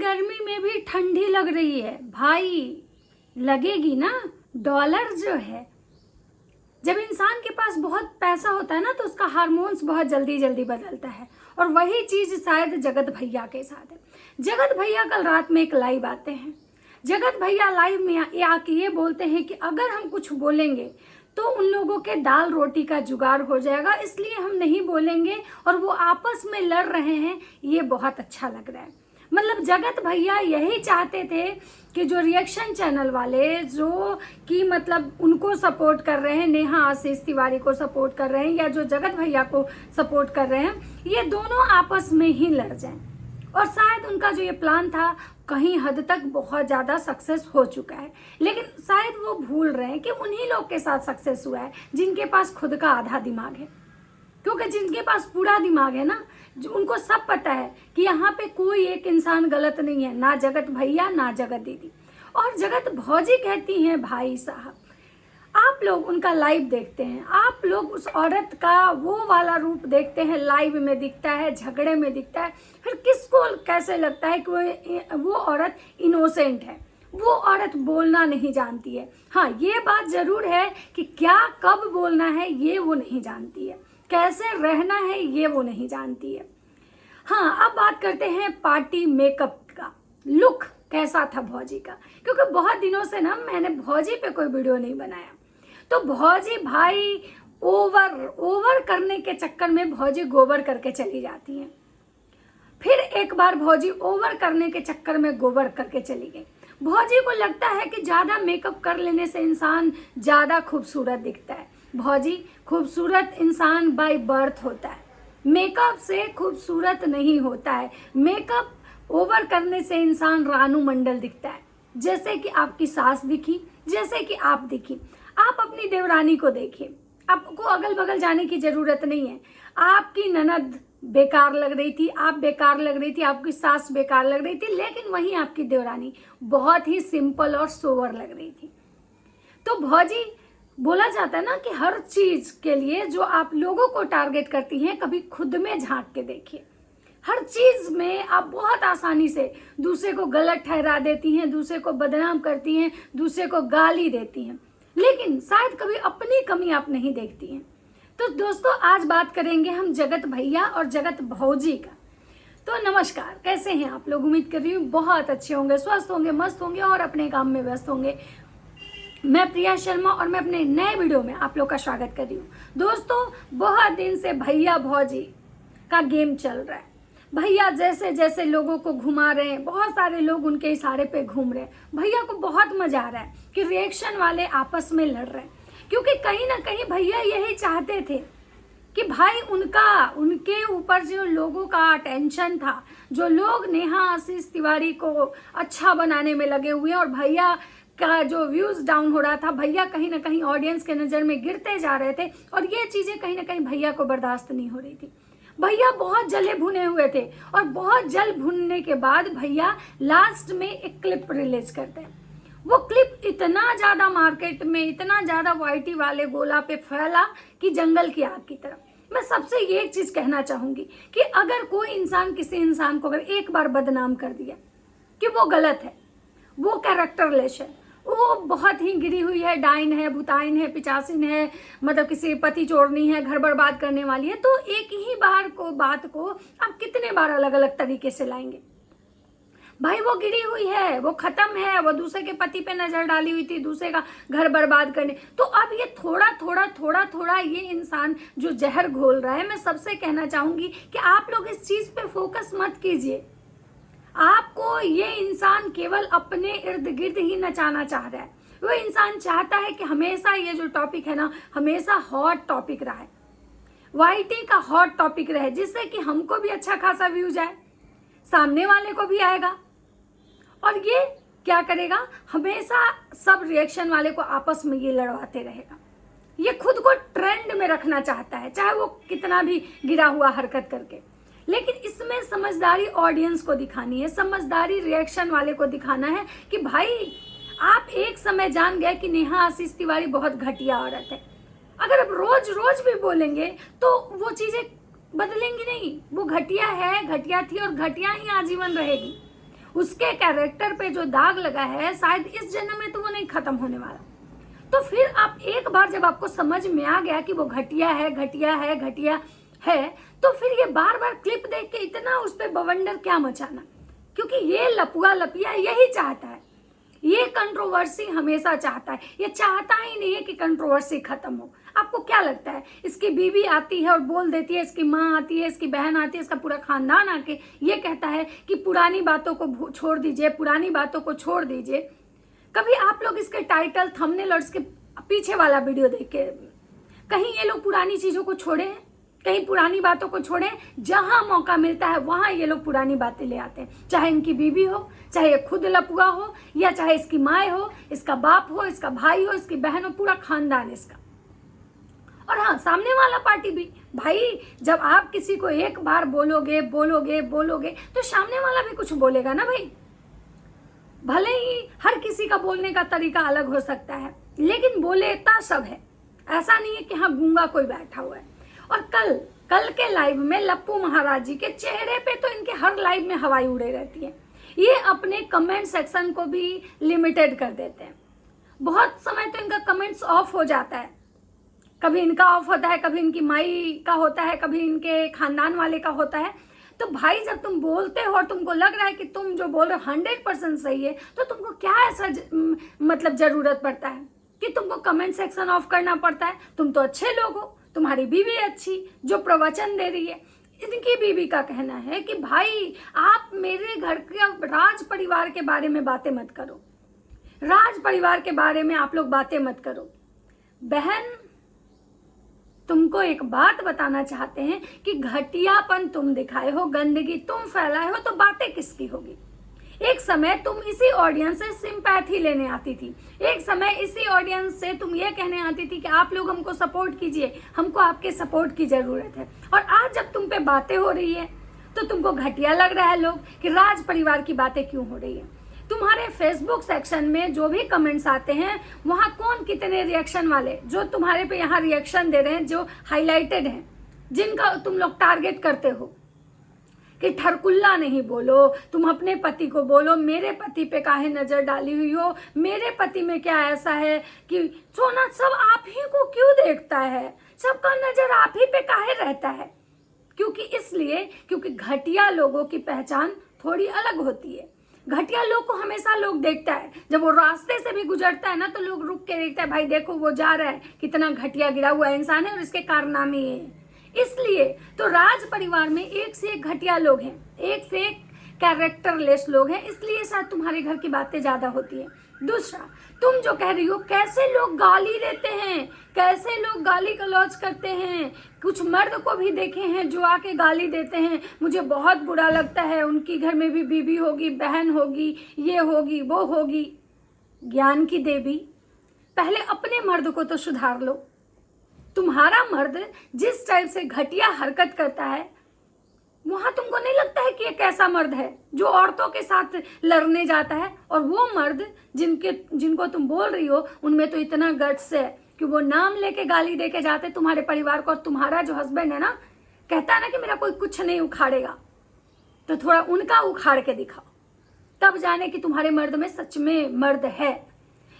गर्मी में भी ठंडी लग रही है भाई, लगेगी ना। डॉलर जो है, जब इंसान के पास बहुत पैसा होता है ना तो उसका हार्मोन्स बहुत जल्दी जल्दी बदलता है, और वही चीज शायद जगत भैया के साथ है। जगत भैया कल रात में एक लाइव आते हैं। जगत भैया लाइव में आके ये बोलते हैं कि अगर हम कुछ बोलेंगे तो उन लोगों के दाल रोटी का जुगाड़ हो जाएगा, इसलिए हम नहीं बोलेंगे, और वो आपस में लड़ रहे हैं। ये बहुत अच्छा लग रहा है। मतलब जगत भैया यही चाहते थे कि जो रिएक्शन चैनल वाले जो कि मतलब उनको सपोर्ट कर रहे हैं, नेहा आशीष तिवारी को सपोर्ट कर रहे हैं या जो जगत भैया को सपोर्ट कर रहे हैं, ये दोनों आपस में ही लड़ जाएं। और शायद उनका जो ये प्लान था कहीं हद तक बहुत ज़्यादा सक्सेस हो चुका है, लेकिन शायद वो भूल रहे हैं कि उन्हीं लोग के साथ सक्सेस हुआ है जिनके पास खुद का आधा दिमाग है। क्योंकि जिनके पास पूरा दिमाग है ना, जो उनको सब पता है कि यहाँ पे कोई एक इंसान गलत नहीं है, ना जगत भैया ना जगत दीदी। और जगत भौजी कहती हैं भाई साहब, आप लोग उनका लाइव देखते हैं, आप लोग उस औरत का वो वाला रूप देखते हैं, लाइव में दिखता है, झगड़े में दिखता है, फिर किसको कैसे लगता है कि वो औरत इनोसेंट है, वो औरत बोलना नहीं जानती है। हाँ, ये बात जरूर है कि क्या कब बोलना है ये वो नहीं जानती है, कैसे रहना है ये वो नहीं जानती है। हाँ, अब बात करते हैं पार्टी मेकअप का। लुक कैसा था भौजी का, क्योंकि बहुत दिनों से ना मैंने भौजी पे कोई वीडियो नहीं बनाया। तो भौजी भाई ओवर करने के चक्कर में भौजी गोबर करके चली जाती हैं। फिर एक बार भौजी ओवर करने के चक्कर में गोबर करके चली गई। भौजी को लगता है कि ज्यादा मेकअप कर लेने से इंसान ज्यादा खूबसूरत दिखता है। भौजी, खूबसूरत इंसान बाय बर्थ होता है, मेकअप से खूबसूरत नहीं होता है। मेकअप ओवर करने से इंसान रानू मंडल दिखता है, जैसे कि आपकी सास दिखी, जैसे कि आप दिखी। आप अपनी देवरानी को देखिए, आपको अगल बगल जाने की जरूरत नहीं है। आपकी ननद बेकार लग रही थी, आप बेकार लग रही थी, आपकी सास बेकार लग रही थी, लेकिन वहीं आपकी देवरानी बहुत ही सिंपल और सोवर लग रही थी। तो भौजी, बोला जाता है ना कि हर चीज के लिए जो आप लोगों को टारगेट करती हैं, कभी खुद में झांक के देखिए। हर चीज में आप बहुत आसानी से दूसरे को गलत ठहरा देती हैं, दूसरे को बदनाम करती हैं, दूसरे को गाली देती हैं, लेकिन शायद कभी अपनी कमी आप नहीं देखती हैं। तो दोस्तों, आज बात करेंगे हम जगत भैया और जगत भौजी का। तो नमस्कार, कैसे हैं आप लोग? उम्मीद कर रही हूँ बहुत अच्छे होंगे, स्वस्थ होंगे, मस्त होंगे और अपने काम में व्यस्त होंगे। मैं प्रिया शर्मा और मैं अपने नए वीडियो में आप लोग का स्वागत कर रही हूँ। दोस्तों, बहुत दिन से भैया भौजी का गेम चल रहा है। भैया जैसे जैसे लोगों को घुमा रहे हैं, बहुत सारे लोग उनके इशारे पे घूम रहे हैं। भैया को बहुत मजा आ रहा है कि रिएक्शन वाले आपस में लड़ रहे हैं, क्योंकि कहीं ना कहीं भैया यही चाहते थे कि भाई उनके ऊपर जो लोगों का अटेंशन था, जो लोग नेहा आशीष तिवारी को अच्छा बनाने में लगे हुए हैं और भैया का जो व्यूज डाउन हो रहा था, भैया कहीं ना कहीं ऑडियंस के नजर में गिरते जा रहे थे, और ये चीजें कहीं ना कहीं भैया को बर्दाश्त नहीं हो रही थी। भैया बहुत जले भुने हुए थे, और बहुत जल भुनने के बाद भैया लास्ट में एक क्लिप रिलीज करते हैं। वो क्लिप इतना ज्यादा मार्केट में, इतना ज्यादा वाईटी वाले गोला पे फैला कि जंगल की आग की तरह। मैं सबसे ये एक चीज कहना चाहूंगी कि अगर कोई इंसान किसी इंसान को अगर एक बार बदनाम कर दिया कि वो गलत है, वो कैरेक्टरलेस है, वो बहुत ही गिरी हुई है, डाइन है, भुताइन है, पिचासिन है, मतलब किसी पति चोरनी है, घर बर्बाद करने वाली है, तो एक ही बात को आप कितने बार अलग अलग तरीके से लाएंगे? भाई वो गिरी हुई है, वो खत्म है, वो दूसरे के पति पे नजर डाली हुई थी, दूसरे का घर बर्बाद करने। तो अब ये थोड़ा ये इंसान जो जहर घोल रहा है, मैं सबसे कहना चाहूंगी कि आप लोग इस चीज पे फोकस मत कीजिए। आपको ये इंसान केवल अपने इर्द गिर्द ही नचाना चाह रहा है। वो इंसान चाहता है कि हमेशा ये जो टॉपिक है ना, हमेशा हॉट टॉपिक रहा है, वाईटी का हॉट टॉपिक रहे, जिससे कि हमको भी अच्छा खासा व्यूज आए, सामने वाले को भी आएगा। और ये क्या करेगा, हमेशा सब रिएक्शन वाले को आपस में ये लड़वाते रहेगा। ये खुद को ट्रेंड में रखना चाहता है, चाहे वो कितना भी गिरा हुआ हरकत करके। लेकिन इसमें समझदारी ऑडियंस को दिखानी है, समझदारी रिएक्शन वाले को दिखाना है कि भाई आप एक समय जान गए कि नेहा आशीष तिवारी बहुत घटिया औरत है। अगर अब रोज रोज भी बोलेंगे तो वो चीजें बदलेंगी नहीं। वो घटिया है, घटिया थी और घटिया ही आजीवन रहेगी। उसके कैरेक्टर पे जो दाग लगा है शायद इस जन्म में तो वो नहीं खत्म होने वाला। तो फिर आप एक बार जब आपको समझ में आ गया कि वो घटिया है घटिया है घटिया है, तो फिर ये बार बार क्लिप देख के इतना उस पर बवंडर क्या मचाना, क्योंकि ये लपुआ लपिया यही चाहता है, ये कंट्रोवर्सी हमेशा चाहता है। ये चाहता ही नहीं है कि कंट्रोवर्सी खत्म हो। आपको क्या लगता है, इसकी बीवी आती है और बोल देती है, इसकी माँ आती है, इसकी बहन आती है, इसका पूरा खानदान आके ये कहता है कि पुरानी बातों को छोड़ दीजिए, पुरानी बातों को छोड़ दीजिए। कभी आप लोग इसके टाइटल, थंबनेल और इसके पीछे वाला वीडियो देख के कहीं ये लोग पुरानी चीजों को छोड़े हैं? कहीं पुरानी बातों को छोड़े? जहां मौका मिलता है वहां ये लोग पुरानी बातें ले आते हैं, चाहे इनकी बीवी हो, चाहे ये खुद लपुआ हो, या चाहे इसकी माँ हो, इसका बाप हो, इसका भाई हो, इसकी बहन हो, पूरा खानदान इसका। और हाँ, सामने वाला पार्टी भी। भाई जब आप किसी को एक बार बोलोगे बोलोगे बोलोगे तो सामने वाला भी कुछ बोलेगा ना भाई। भले ही हर किसी का बोलने का तरीका अलग हो सकता है, लेकिन बोलेता सब है। ऐसा नहीं है कि हाँ गूंगा कोई बैठा हुआ है। और कल के लाइव में लप्पू महाराज जी के चेहरे पे तो इनके हर लाइव में हवाई उड़े रहती है। ये अपने कमेंट सेक्शन को भी लिमिटेड कर देते हैं। बहुत समय तो इनका कमेंट्स ऑफ हो जाता है, कभी इनका ऑफ होता है, कभी इनकी माई का होता है, कभी इनके खानदान वाले का होता है। तो भाई जब तुम बोलते हो और तुमको लग रहा है कि तुम जो बोल रहे हो 100% सही है, तो तुमको क्या ऐसा मतलब जरूरत पड़ता है कि तुमको कमेंट सेक्शन ऑफ करना पड़ता है? तुम तो अच्छे लोग हो, तुम्हारी बीवी अच्छी जो प्रवचन दे रही है। इनकी बीवी का कहना है कि भाई आप मेरे घर के राज परिवार के बारे में बातें मत करो, राज परिवार के बारे में आप लोग बातें मत करो। बहन तुमको एक बात बताना चाहते हैं कि घटियापन तुम दिखाए हो, गंदगी तुम फैलाए हो, तो बातें किसकी होगी? एक समय तुम इसी ऑडियंस से सिंपैथी लेने आती थी, एक समय इसी ऑडियंस से तुम ये कहने आती थी कि आप लोग हमको सपोर्ट कीजिए, हमको आपके सपोर्ट की जरूरत है। और आज जब तुम पे बातें हो रही है तो तुमको घटिया लग रहा है लोग कि राज परिवार की बातें क्यों हो रही है। तुम्हारे फेसबुक सेक्शन में जो भी कमेंट्स आते हैं वहां कौन कितने रिएक्शन वाले जो तुम्हारे पे यहाँ रिएक्शन दे रहे हैं, जो हाईलाइटेड हैं, जिनका तुम लोग टारगेट करते हो कि ठरकुल्ला नहीं बोलो, तुम अपने पति को बोलो, मेरे पति पे काहे नजर डाली हुई हो, मेरे पति में क्या ऐसा है कि सोना सब आप ही को क्यों देखता है, सबका नजर आप ही पे काहे रहता है? क्योंकि घटिया लोगों की पहचान थोड़ी अलग होती है। घटिया लोग को हमेशा लोग देखता है, जब वो रास्ते से भी गुजरता है ना तो लोग रुक के देखता है, भाई देखो वो जा रहा है, कितना घटिया गिरा हुआ इंसान है और इसके कारनामे ये हैं। इसलिए तो राज परिवार में एक से एक घटिया लोग हैं, एक से एक कैरेक्टरलेस लोग हैं, इसलिए शायद तुम्हारे घर की बातें ज्यादा होती है। दूसरा, तुम जो कह रही हो कैसे लोग गाली देते हैं, कैसे लोग गाली गलौज करते हैं, कुछ मर्द को भी देखे हैं जो आके गाली देते हैं, मुझे बहुत बुरा लगता है, उनकी घर में भी बीवी होगी, बहन होगी, ये होगी वो होगी। ज्ञान की देवी, पहले अपने मर्द को तो सुधार लो। तुम्हारा मर्द जिस टाइप से घटिया हरकत करता है वहां तुमको नहीं लगता है कि एक ऐसा मर्द है जो औरतों के साथ लड़ने जाता है? और वो मर्द जिनको तुम बोल रही हो उनमें तो इतना गट्स है कि वो नाम लेके गाली देके जाते तुम्हारे परिवार को। और तुम्हारा जो हस्बैंड है ना, कहता है ना कि मेरा कोई कुछ नहीं उखाड़ेगा, तो थोड़ा उनका उखाड़ के दिखाओ, तब जाने कि तुम्हारे मर्द में सच में मर्द है।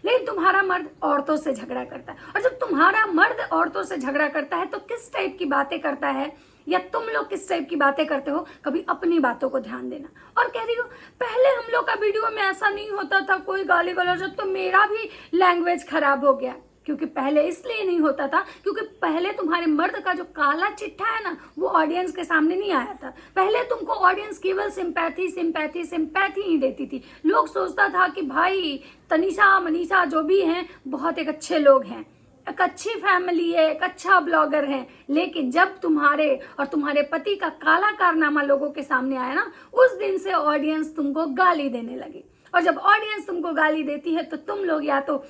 लेकिन तुम्हारा मर्द औरतों से झगड़ा करता है, और जब तुम्हारा मर्द औरतों से झगड़ा करता है तो किस टाइप की बातें करता है, या तुम लोग किस टाइप की बातें करते हो, कभी अपनी बातों को ध्यान देना। और कह रही हो पहले हम लोग का वीडियो में ऐसा नहीं होता था, कोई गाली गलौज, तो मेरा भी लैंग्वेज खराब हो गया। क्योंकि पहले इसलिए नहीं होता था क्योंकि पहले तुम्हारे मर्द का जो काला चिट्ठा है ना वो ऑडियंस के सामने नहीं आया था। पहले तुमको ऑडियंस केवल सिंपैथी सिंपैथी सिंपैथी ही देती थी। लोग सोचता था कि भाई तनिषा मनीषा जो भी हैं बहुत एक अच्छे लोग हैं, एक अच्छी फैमिली है, एक अच्छा ब्लॉगर है। लेकिन जब तुम्हारे और तुम्हारे पति का काला कारनामा लोगों के सामने आया ना, उस दिन से ऑडियंस तुमको गाली देने लगी। और जब ऑडियंस तुमको गाली देती है तो तुम लोग या तो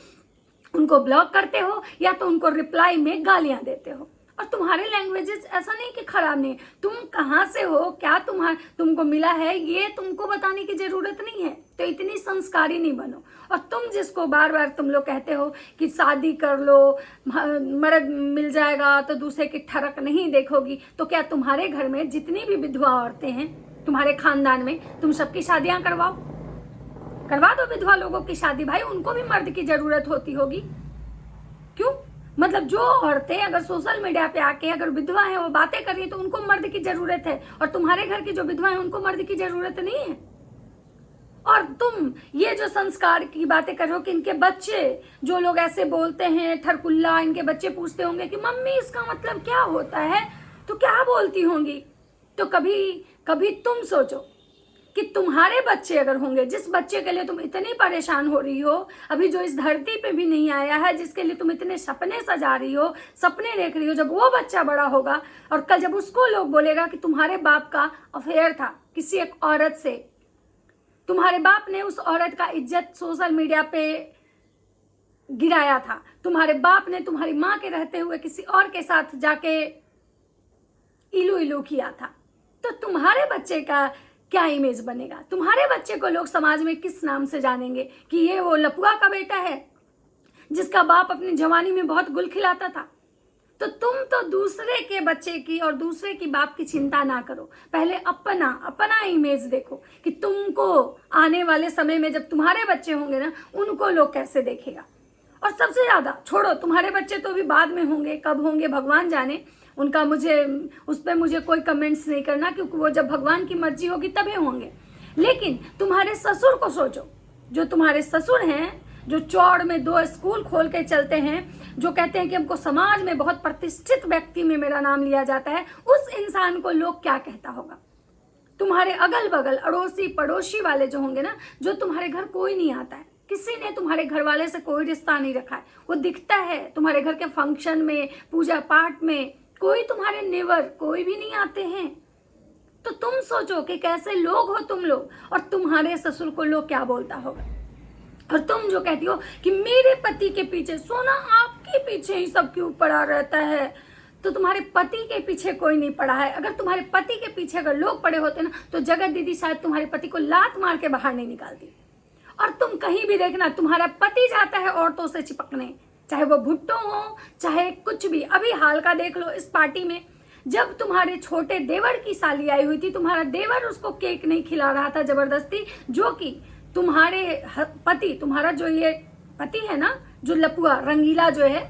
उनको ब्लॉक करते हो या तो उनको रिप्लाई में गालियां देते हो। और तुम्हारे लैंग्वेजेस ऐसा नहीं कि खराब नहीं, तुम कहाँ से हो, क्या तुमको मिला है, ये तुमको बताने की जरूरत नहीं है। तो इतनी संस्कारी नहीं बनो। और तुम जिसको बार बार तुम लोग कहते हो कि शादी कर लो, मर्द मिल जाएगा तो दूसरे की ठरक नहीं देखोगी, तो क्या तुम्हारे घर में जितनी भी विधवा औरतें हैं तुम्हारे खानदान में, तुम सबकी शादियां करवाओ? करवा दो विधवा लोगों की शादी, भाई उनको भी मर्द की जरूरत होती होगी। क्यों? मतलब जो औरतें अगर सोशल मीडिया पे आके अगर विधवा है वो बातें कर रही है तो उनको मर्द की जरूरत है, और तुम्हारे घर की जो विधवा है उनको मर्द की जरूरत नहीं है। और तुम ये जो संस्कार की बातें कर रहे हो कि इनके बच्चे, जो लोग ऐसे बोलते हैं ठरकुल्ला, इनके बच्चे पूछते होंगे कि मम्मी इसका मतलब क्या होता है, तो क्या बोलती होंगी। तो कभी कभी तुम सोचो कि तुम्हारे बच्चे अगर होंगे, जिस बच्चे के लिए तुम इतनी परेशान हो रही हो, अभी जो इस धरती पे भी नहीं आया है, जिसके लिए तुम इतने सपने सजा रही हो, सपने देख रही हो, जब वो बच्चा बड़ा होगा और कल जब उसको लोग बोलेगा कि तुम्हारे बाप का अफेयर था किसी एक औरत से, तुम्हारे बाप ने उस औरत का इज्जत सोशल मीडिया पे गिराया था, तुम्हारे बाप ने तुम्हारी माँ के रहते हुए किसी और के साथ जाके इलू इलू किया था, तो तुम्हारे बच्चे का क्या इमेज बनेगा? तुम्हारे बच्चे को लोग समाज में किस नाम से जानेंगे कि ये वो लपुआ का बेटा है जिसका बाप अपनी जवानी में बहुत गुल खिलाता था। तो तुम तो दूसरे के बच्चे की और दूसरे की बाप की चिंता ना करो, पहले अपना इमेज देखो कि तुमको आने वाले समय में जब तुम्हारे बच्चे होंगे ना, उनको लोग कैसे देखेगा। और सबसे ज्यादा छोड़ो, तुम्हारे बच्चे तो भी बाद में होंगे, कब होंगे भगवान जाने, उनका उस पर मुझे कोई कमेंट्स नहीं करना, क्योंकि वो जब भगवान की मर्जी होगी तभी होंगे। लेकिन तुम्हारे ससुर को सोचो, जो तुम्हारे ससुर हैं, जो चौड़ में 2 स्कूल खोल के चलते हैं, जो कहते हैं कि हमको समाज में बहुत प्रतिष्ठित व्यक्ति में मेरा नाम लिया जाता है, उस इंसान को लोग क्या कहता होगा। तुम्हारे अगल बगल अड़ोसी पड़ोसी वाले जो होंगे ना, जो तुम्हारे घर कोई नहीं आता है, किसी ने तुम्हारे घर वाले से कोई रिश्ता नहीं रखा है, वो दिखता है तुम्हारे घर के फंक्शन में, पूजा पाठ में, कोई तुम्हारे नेवर कोई भी नहीं आते हैं। तो तुम सोचो कि कैसे लोग हो तुम लोग, और तुम्हारे ससुर को लोग क्या बोलता होगा। और तुम जो कहती हो कि मेरे पति के पीछे, सोना आपके पीछे ही सब क्यों पड़ा रहता है, तो तुम्हारे पति के पीछे कोई नहीं पड़ा है। अगर तुम्हारे पति के पीछे अगर लोग पड़े होते ना, तो जगत दीदी शायद तुम्हारे पति को लात मार के बाहर नहीं निकालती। और तुम कहीं भी देखना, तुम्हारा पति जाता है औरतों से चिपकने, चाहे वो भुट्टो हो चाहे कुछ भी। अभी हाल का देख लो, इस पार्टी में जब तुम्हारे छोटे देवर की साली आई हुई थी, तुम्हारा देवर उसको केक नहीं खिला रहा था जबरदस्ती, जो कि तुम्हारे पति, तुम्हारा जो ये पति है ना, जो लपुआ रंगीला जो है,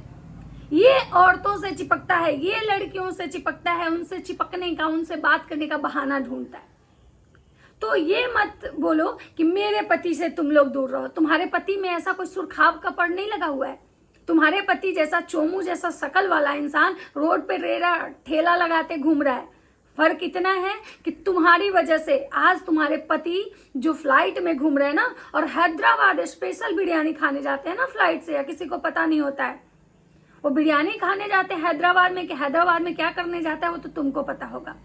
ये औरतों से चिपकता है, ये लड़कियों से चिपकता है, उनसे चिपकने का, उनसे बात करने का बहाना ढूंढता है। तो ये मत बोलो कि मेरे पति से तुम लोग दूर रहो। तुम्हारे पति में ऐसा कोई सुरखाव कपड़ नहीं लगा हुआ है। तुम्हारे पति जैसा चोमू जैसा शकल वाला इंसान रोड पे रेरा ठेला लगाते घूम रहा है। फर्क इतना है कि तुम्हारी वजह से आज तुम्हारे पति जो फ्लाइट में घूम रहे हैं ना, और हैदराबाद स्पेशल बिरयानी खाने जाते हैं ना फ्लाइट से, या किसी को पता नहीं होता है, वो बिरयानी खाने जाते हैं हैदराबाद में, कि हैदराबाद में क्या करने जाता है वो तो तुमको पता होगा।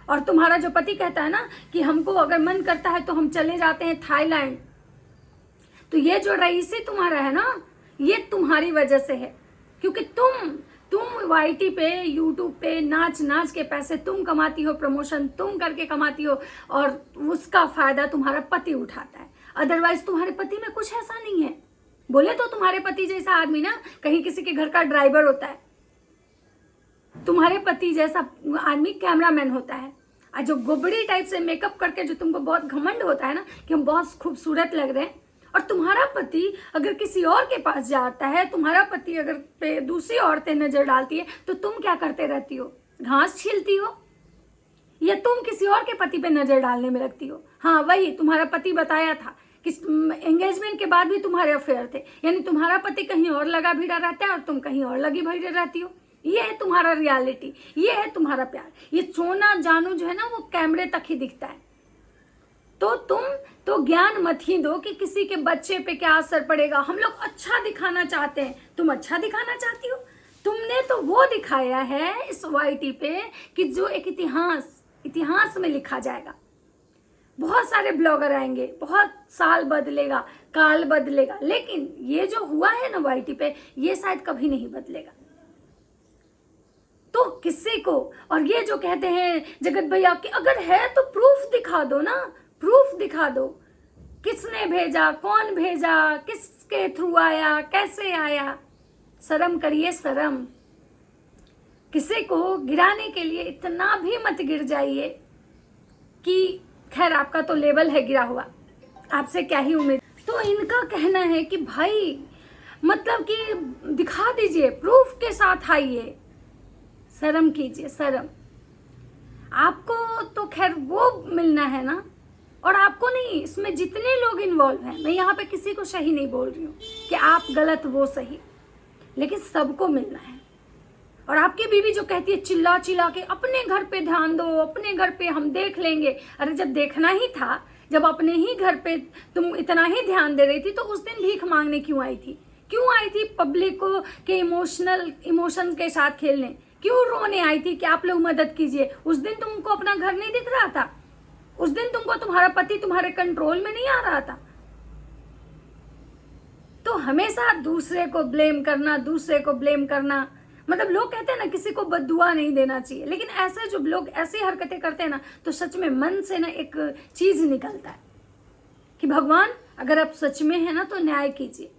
और तुम्हारा जो पति कहता है ना कि हमको अगर मन करता है तो हम चले जाते हैं थाईलैंड, तो ये जो रईसी तुम्हारा है ना, ये तुम्हारी वजह से है। क्योंकि तुम वाईटी पे, यूट्यूब पे नाच नाच के पैसे तुम कमाती हो, प्रमोशन तुम करके कमाती हो, और उसका फायदा तुम्हारा पति उठाता है। अदरवाइज तुम्हारे पति में कुछ ऐसा नहीं है। बोले तो तुम्हारे पति जैसा आदमी ना कहीं किसी के घर का ड्राइवर होता है, तुम्हारे पति जैसा आदमी कैमरामैन होता है, और जो गोबड़ी टाइप से मेकअप करके जो तुमको बहुत घमंड होता है ना कि हम बहुत खूबसूरत लग रहे हैं। और तुम्हारा पति अगर किसी और के पास जाता है, तुम्हारा पति अगर पे दूसरी औरतें नजर डालती है, तो तुम क्या करते रहती हो? घास छीलती हो, या तुम किसी और के पति पे नजर डालने में लगती हो? हाँ, वही तुम्हारा पति बताया था कि एंगेजमेंट के बाद भी तुम्हारे अफेयर थे, यानी तुम्हारा पति कहीं और लगा भिड़ा रहता है और तुम कहीं और लगी भिड़ी रहती हो। ये है तुम्हारा रियलिटी, ये है तुम्हारा प्यार। ये सोना जानू जो है ना, वो कैमरे तक ही दिखता है। तो तुम तो ज्ञान मत ही दो कि किसी के बच्चे पे क्या असर पड़ेगा। हम लोग अच्छा दिखाना चाहते हैं, तुम अच्छा दिखाना चाहती हो। तुमने तो वो दिखाया है इस वाईटी पे कि जो एक इतिहास में लिखा जाएगा। बहुत सारे ब्लॉगर आएंगे, बहुत साल बदलेगा, काल बदलेगा, लेकिन ये जो हुआ है ना वाईटी पे, ये शायद कभी नहीं बदलेगा। तो किसी को, और ये जो कहते हैं जगत भैया कि अगर है तो प्रूफ दिखा दो ना, प्रूफ दिखा दो, किसने भेजा, कौन भेजा, किसके थ्रू आया, कैसे आया। शर्म करिए, शर्म। किसी को गिराने के लिए इतना भी मत गिर जाइए कि खैर आपका तो लेवल है गिरा हुआ, आपसे क्या ही उम्मीद। तो इनका कहना है कि भाई मतलब कि दिखा दीजिए, प्रूफ के साथ आइए, शर्म कीजिए, शर्म। आपको तो खैर वो मिलना है ना, और आपको नहीं, इसमें जितने लोग इन्वॉल्व हैं, मैं यहाँ पे किसी को सही नहीं बोल रही हूँ कि आप गलत वो सही, लेकिन सबको मिलना है। और आपकी बीवी जो कहती है चिल्ला चिल्ला के अपने घर पे ध्यान दो, अपने घर पे हम देख लेंगे, अरे जब देखना ही था, जब अपने ही घर पे तुम इतना ही ध्यान दे रही थी, तो उस दिन भीख मांगने क्यों आई थी? क्यों आई थी पब्लिक को के इमोशन के साथ खेलने? क्यों रोने आई थी कि आप लोग मदद कीजिए? उस दिन तुमको अपना घर नहीं दिख रहा था? उस दिन तुमको तुम्हारा पति तुम्हारे कंट्रोल में नहीं आ रहा था? तो हमेशा दूसरे को ब्लेम करना, दूसरे को ब्लेम करना, मतलब लोग कहते हैं ना किसी को बद्दुआ नहीं देना चाहिए, लेकिन ऐसे जो लोग ऐसी हरकतें करते हैं ना, तो सच में मन से ना एक चीज निकलता है कि भगवान अगर आप सच में है ना तो न्याय कीजिए।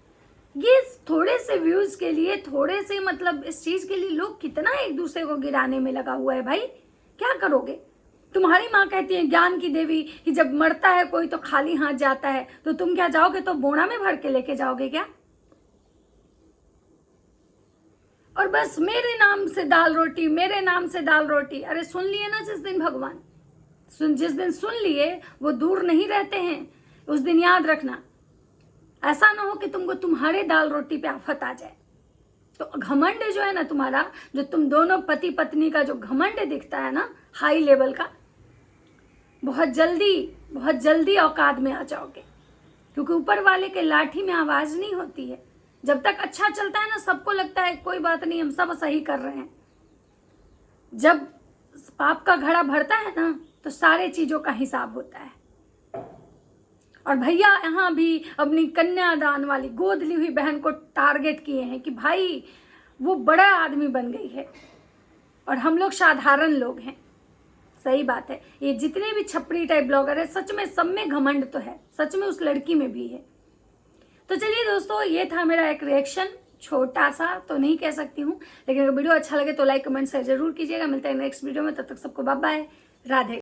ये थोड़े से व्यूज के लिए, थोड़े से मतलब इस चीज के लिए लोग कितना एक दूसरे को गिराने में लगा हुआ है। भाई क्या करोगे? तुम्हारी माँ कहती है ज्ञान की देवी कि जब मरता है कोई तो खाली हाथ जाता है, तो तुम क्या जाओगे तो बोड़ा में भर के लेके जाओगे क्या? और बस मेरे नाम से दाल रोटी, मेरे नाम से दाल रोटी। अरे सुन लिए ना जिस दिन भगवान, जिस दिन सुन लिए वो दूर नहीं रहते हैं। उस दिन याद रखना, ऐसा ना हो कि तुमको तुम्हारे दाल रोटी पे आफत आ जाए। तो घमंड जो है ना तुम्हारा, जो तुम दोनों पति पत्नी का जो घमंड दिखता है ना हाई लेवल का, बहुत जल्दी औकात में आ जाओगे। क्योंकि ऊपर वाले के लाठी में आवाज नहीं होती है। जब तक अच्छा चलता है ना, सबको लगता है कोई बात नहीं, हम सब सही कर रहे हैं। जब पाप का घड़ा भरता है ना, तो सारे चीजों का हिसाब होता है। और भैया यहाँ भी अपनी कन्यादान वाली गोद ली हुई बहन को टारगेट किए हैं कि भाई वो बड़ा आदमी बन गई है और हम लोग साधारण लोग हैं। सही बात है, ये जितने भी छपरी टाइप ब्लॉगर है, सच में सब में घमंड तो है, सच में उस लड़की में भी है। तो चलिए दोस्तों, ये था मेरा एक रिएक्शन, छोटा सा तो नहीं कह सकती हूँ, लेकिन अगर वीडियो अच्छा लगे तो लाइक कमेंट शेयर जरूर कीजिएगा। मिलते हैं नेक्स्ट वीडियो में, तब तक सबको बाय बाय, राधे।